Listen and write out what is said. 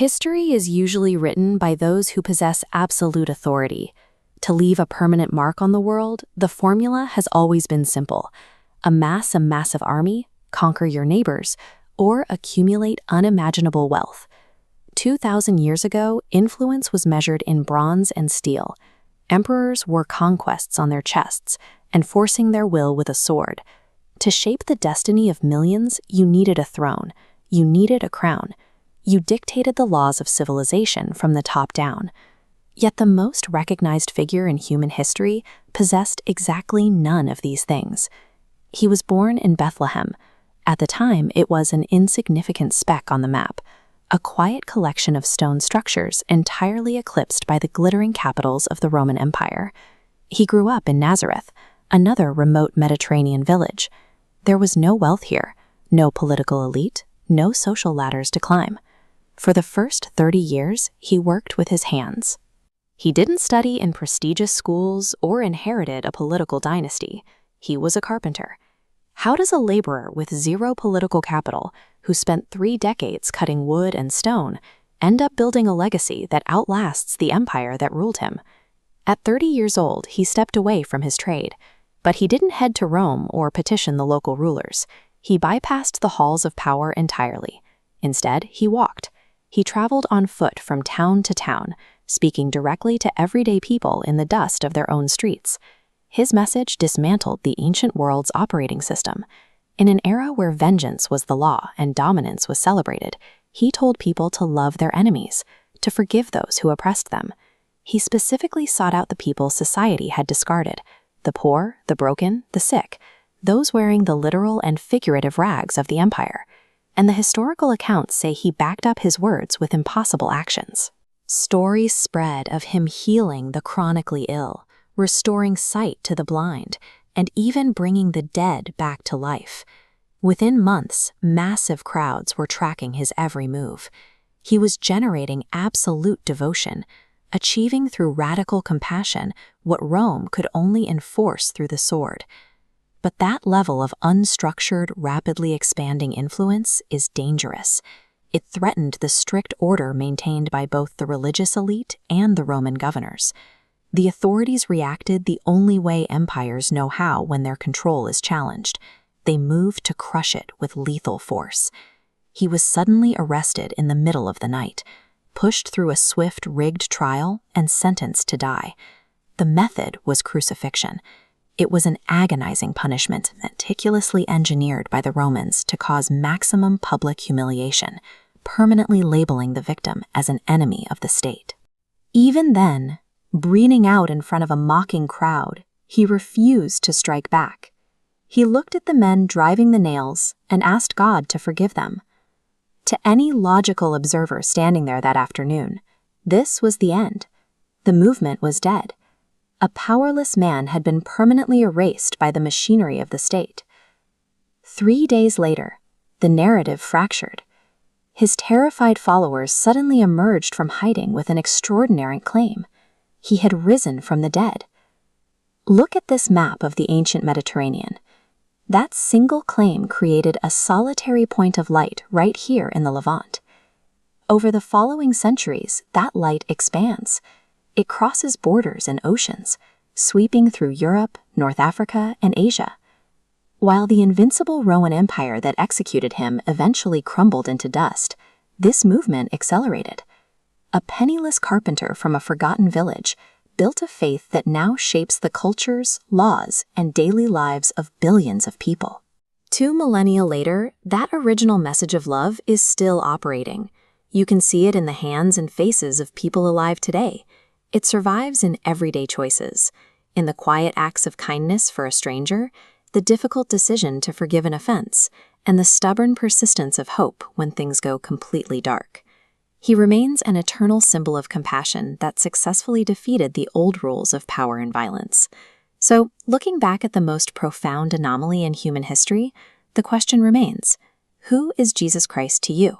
History is usually written by those who possess absolute authority. To leave a permanent mark on the world, the formula has always been simple: amass a massive army, conquer your neighbors, or accumulate unimaginable wealth. 2,000 years ago, influence was measured in bronze and steel. Emperors wore conquests on their chests, enforcing their will with a sword. To shape the destiny of millions, you needed a throne. You needed a crown. You dictated the laws of civilization from the top down. Yet the most recognized figure in human history possessed exactly none of these things. He was born in Bethlehem. At the time, it was an insignificant speck on the map, a quiet collection of stone structures entirely eclipsed by the glittering capitals of the Roman Empire. He grew up in Nazareth, another remote Mediterranean village. There was no wealth here, no political elite, no social ladders to climb. For the first 30 years, he worked with his hands. He didn't study in prestigious schools or inherited a political dynasty. He was a carpenter. How does a laborer with zero political capital, who spent 3 decades cutting wood and stone, end up building a legacy that outlasts the empire that ruled him? At 30 years old, he stepped away from his trade. But he didn't head to Rome or petition the local rulers. He bypassed the halls of power entirely. Instead, he walked. He traveled on foot from town to town, speaking directly to everyday people in the dust of their own streets. His message dismantled the ancient world's operating system. In an era where vengeance was the law and dominance was celebrated, he told people to love their enemies, to forgive those who oppressed them. He specifically sought out the people society had discarded: the poor, the broken, the sick, those wearing the literal and figurative rags of the empire. And the historical accounts say he backed up his words with impossible actions. Stories spread of him healing the chronically ill, restoring sight to the blind, and even bringing the dead back to life. Within months, massive crowds were tracking his every move. He was generating absolute devotion, achieving through radical compassion what Rome could only enforce through the sword. But that level of unstructured, rapidly expanding influence is dangerous. It threatened the strict order maintained by both the religious elite and the Roman governors. The authorities reacted the only way empires know how when their control is challenged. They moved to crush it with lethal force. He was suddenly arrested in the middle of the night, pushed through a swift, rigged trial, and sentenced to die. The method was crucifixion. It was an agonizing punishment meticulously engineered by the Romans to cause maximum public humiliation, permanently labeling the victim as an enemy of the state. Even then, breathing out in front of a mocking crowd, he refused to strike back. He looked at the men driving the nails and asked God to forgive them. To any logical observer standing there that afternoon, this was the end. The movement was dead. A powerless man had been permanently erased by the machinery of the state. 3 days later, the narrative fractured. His terrified followers suddenly emerged from hiding with an extraordinary claim. He had risen from the dead. Look at this map of the ancient Mediterranean. That single claim created a solitary point of light right here in the Levant. Over the following centuries, that light expands. It crosses borders and oceans, sweeping through Europe, North Africa, and Asia. While the invincible Roman Empire that executed him eventually crumbled into dust, this movement accelerated. A penniless carpenter from a forgotten village built a faith that now shapes the cultures, laws, and daily lives of billions of people. 2 millennia later, that original message of love is still operating. You can see it in the hands and faces of people alive today. It survives in everyday choices, in the quiet acts of kindness for a stranger, the difficult decision to forgive an offense, and the stubborn persistence of hope when things go completely dark. He remains an eternal symbol of compassion that successfully defeated the old rules of power and violence. So, looking back at the most profound anomaly in human history, the question remains: who is Jesus Christ to you?